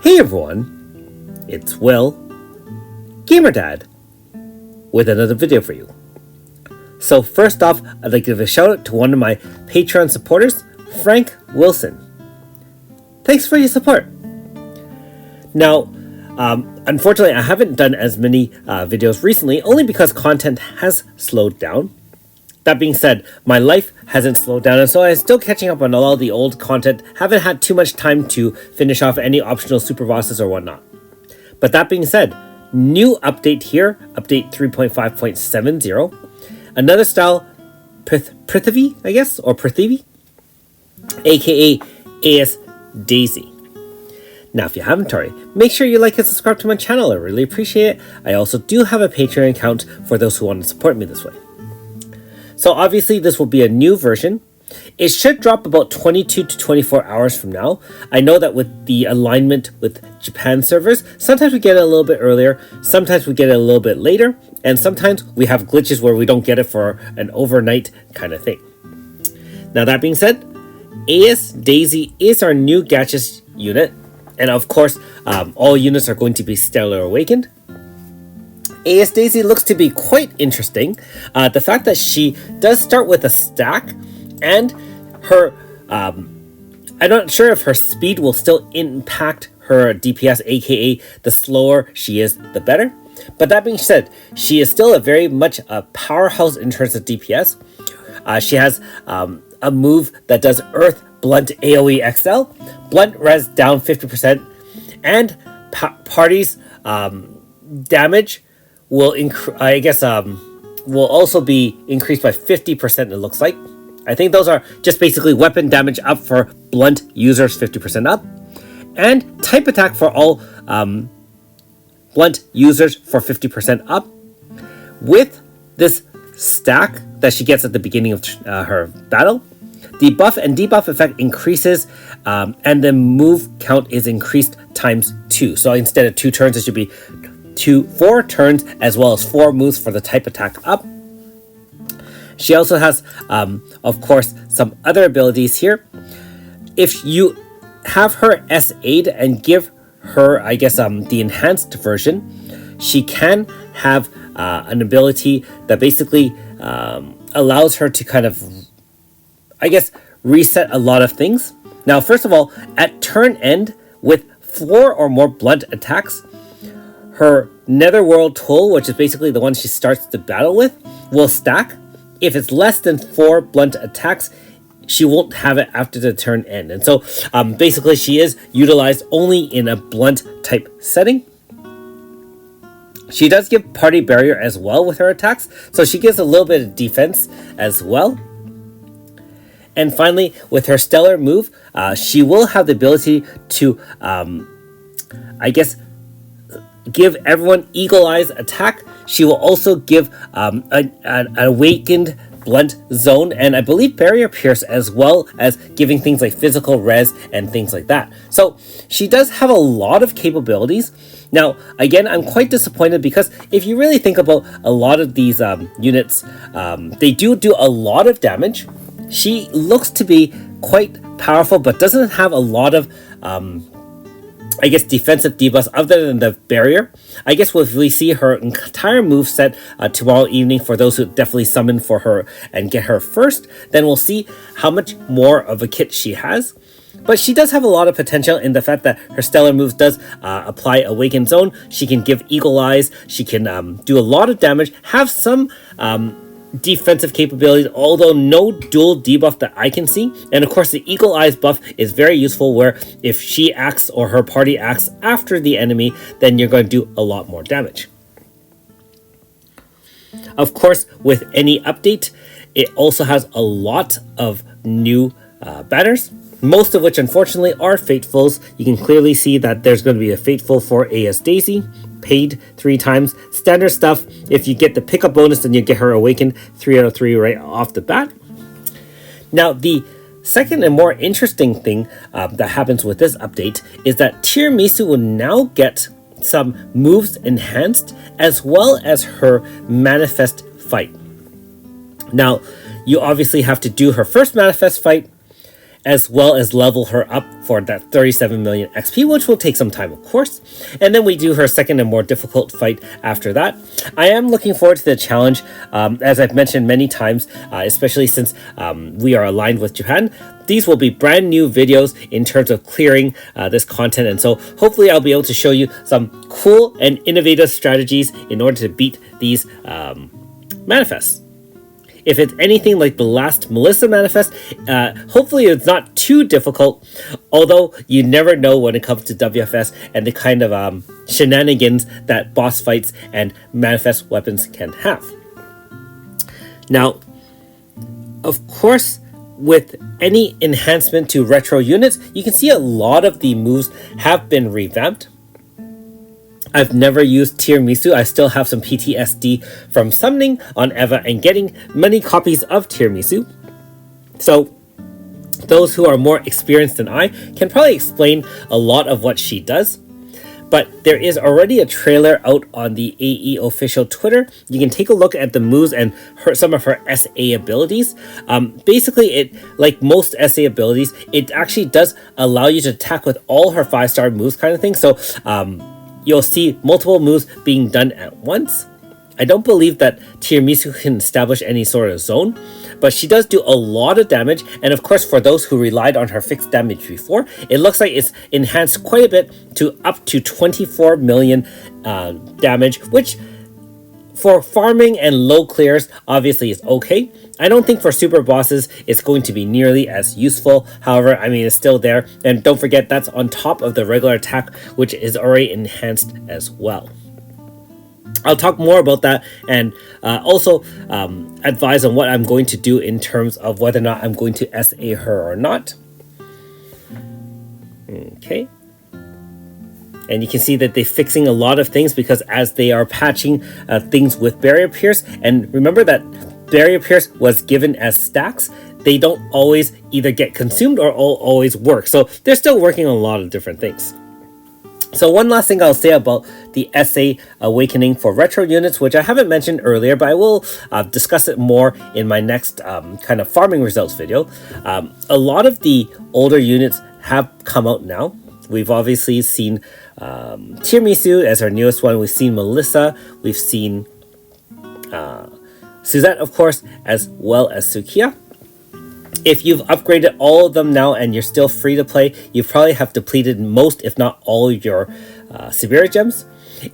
Hey everyone, it's Will, GamerDad, with another video for you. So first off, I'd like to give a shout out to one of my Patreon supporters, Frank Wilson. Thanks for your support. Now, unfortunately, I haven't done as many videos recently, only because content has slowed down. That being said, my life hasn't slowed down, and so I'm still catching up on all the old content. Haven't had too much time to finish off any optional super bosses or whatnot. But that being said, new update here, update 3.5.70. Another style, Prthivi, I guess, or Prthivi, aka AS Daisy. Now, if you haven't already, make sure you like and subscribe to my channel. I really appreciate it. I also do have a Patreon account for those who want to support me this way. So obviously this will be a new version. It should drop about 22 to 24 hours from now. I know that with the alignment with Japan servers, sometimes we get it a little bit earlier, sometimes we get it a little bit later, and sometimes we have glitches where we don't get it for an overnight kind of thing. Now that being said, AS Daisy is our new gadgets unit, and of course, all units are going to be Stellar Awakened. AS Daisy looks to be quite interesting. The fact that she does start with a stack, and her, I'm not sure if her speed will still impact her DPS, aka the slower she is, the better. But that being said, she is still very much a powerhouse in terms of DPS. She has a move that does Earth Blunt AoE XL, Blunt Res down 50%, and party's damage will will also be increased by 50%, it looks like. I think those are just basically weapon damage up for blunt users 50% up, and type attack for all blunt users for 50% up. With this stack that she gets at the beginning of her battle, the buff and debuff effect increases, and the move count is increased times 2. So instead of 2 turns, it should be 4 turns, as well as 4 moves for the type attack up. She also has, of course, some other abilities here. If you have her S-Aid and give her, the enhanced version, she can have an ability that basically allows her to kind of, reset a lot of things. Now, first of all, at turn end, with 4 or more blunt attacks, her Netherworld tool, which is basically the one she starts the battle with, will stack. If it's less than 4 blunt attacks, she won't have it after the turn end. And so basically she is utilized only in a blunt type setting. She does give party barrier as well with her attacks, so she gives a little bit of defense as well. And finally, with her stellar move, she will have the ability to give everyone Eagle Eyes attack. She will also give an awakened blunt zone, and I believe barrier pierce, as well as giving things like physical res and things like that. So she does have a lot of capabilities. Now, again, I'm quite disappointed because if you really think about a lot of these units, they do a lot of damage. She looks to be quite powerful, but doesn't have a lot of defensive debuffs other than the barrier. I guess if we see her entire move set tomorrow evening, for those who definitely summon for her and get her first, then we'll see how much more of a kit she has. But she does have a lot of potential in the fact that her stellar moves does apply Awakened Zone. She can give Eagle Eyes. She can do a lot of damage, have some defensive capabilities, although no dual debuff that I can see. And of course, the Eagle Eyes buff is very useful, where if she acts or her party acts after the enemy, then you're going to do a lot more damage. Of course, with any update, it also has a lot of new banners, most of which unfortunately are Fatefuls. You can clearly see that there's going to be a Fateful for AS Daisy, paid 3 times. Standard stuff, if you get the pickup bonus, then you get her awakened 3 out of 3 right off the bat. Now, the second and more interesting thing that happens with this update is that Tiramisu will now get some moves enhanced, as well as her manifest fight. Now, you obviously have to do her first manifest fight, as well as level her up for that 37 million XP, which will take some time, of course. And then we do her second and more difficult fight after that. I am looking forward to the challenge, as I've mentioned many times, especially since we are aligned with Japan. These will be brand new videos in terms of clearing this content, and so hopefully I'll be able to show you some cool and innovative strategies in order to beat these manifests. If it's anything like the last Melissa manifest, hopefully it's not too difficult, although you never know when it comes to WFS and the kind of shenanigans that boss fights and manifest weapons can have. Now, of course, with any enhancement to retro units, you can see a lot of the moves have been revamped. I've never used Tiramisu. I still have some PTSD from summoning on Eva and getting many copies of Tiramisu. So those who are more experienced than I can probably explain a lot of what she does. But there is already a trailer out on the AE official Twitter. You can take a look at the moves and some of her SA abilities. Basically, it, like most SA abilities, it actually does allow you to attack with all her 5-star moves kind of thing. So you'll see multiple moves being done at once. I don't believe that Tiramisu can establish any sort of zone, but she does do a lot of damage, and of course for those who relied on her fixed damage before, it looks like it's enhanced quite a bit to up to 24 million damage, which for farming and low clears obviously is okay. I don't think for super bosses it's going to be nearly as useful. However, I mean, it's still there, and don't forget that's on top of the regular attack, which is already enhanced as well. I'll talk more about that and also advise on what I'm going to do in terms of whether or not I'm going to SA her or not. Okay. And you can see that they're fixing a lot of things because as they are patching things with Barrier Pierce, and remember that Barrier Pierce was given as stacks, they don't always either get consumed or always work. So they're still working on a lot of different things. So one last thing I'll say about the SA Awakening for retro units, which I haven't mentioned earlier, but I will discuss it more in my next kind of farming results video. A lot of the older units have come out now. We've obviously seen Tiramisu as our newest one. We've seen Melissa. We've seen Suzette, of course, as well as Sukiya. If you've upgraded all of them now and you're still free to play, you probably have depleted most, if not all, your Siberia gems.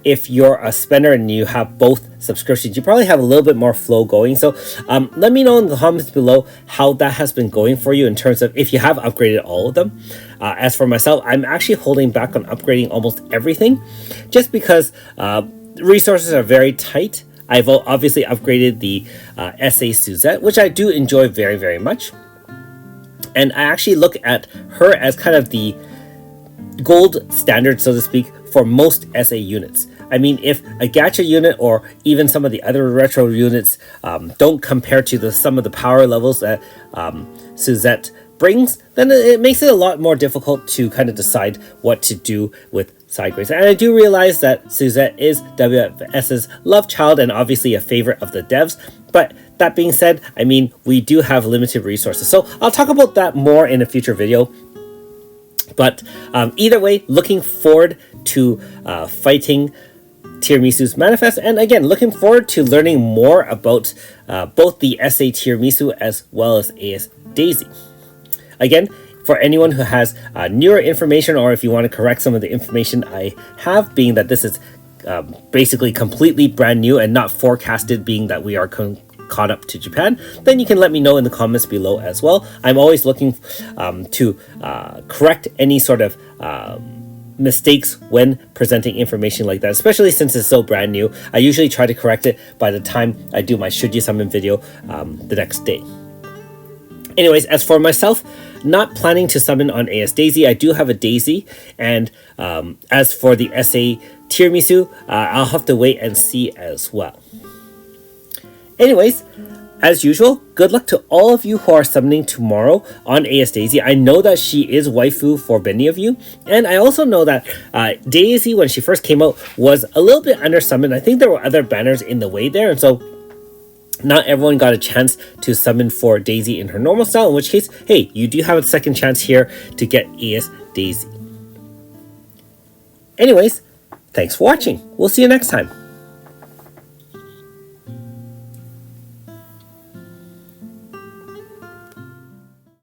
If you're a spender and you have both subscriptions, you probably have a little bit more flow going. So let me know in the comments below how that has been going for you in terms of if you have upgraded all of them. As for myself, I'm actually holding back on upgrading almost everything just because resources are very tight. I've obviously upgraded the SA Suzette, which I do enjoy very, very much. And I actually look at her as kind of the gold standard, so to speak, for most SA units. I mean, if a gacha unit or even some of the other retro units don't compare to some of the power levels that Suzette brings, then it makes it a lot more difficult to kind of decide what to do with side grades. And I do realize that Suzette is WFS's love child and obviously a favorite of the devs, but that being said, I mean, we do have limited resources. So I'll talk about that more in a future video. But either way, looking forward to fighting Tiramisu's manifest, and again, looking forward to learning more about both the SA Tiramisu as well as AS Daisy. Again, for anyone who has newer information, or if you want to correct some of the information I have, being that this is basically completely brand new and not forecasted, being that we are caught up to Japan, then you can let me know in the comments below as well. I'm always looking to correct any sort of mistakes when presenting information like that, especially since it's so brand new. I usually try to correct it by the time I do my Should You Summon video the next day. Anyways, as for myself, not planning to summon on AS Daisy. I do have a Daisy, and as for the SA Tiramisu, I'll have to wait and see as well. Anyways, as usual, good luck to all of you who are summoning tomorrow on AS Daisy. I know that she is waifu for many of you, and I also know that Daisy, when she first came out, was a little bit under summoned. I think there were other banners in the way there, and so Not everyone got a chance to summon for Daisy in her normal style, in which case, hey, you do have a second chance here to get AS Daisy. Anyways, thanks for watching. We'll see you next time.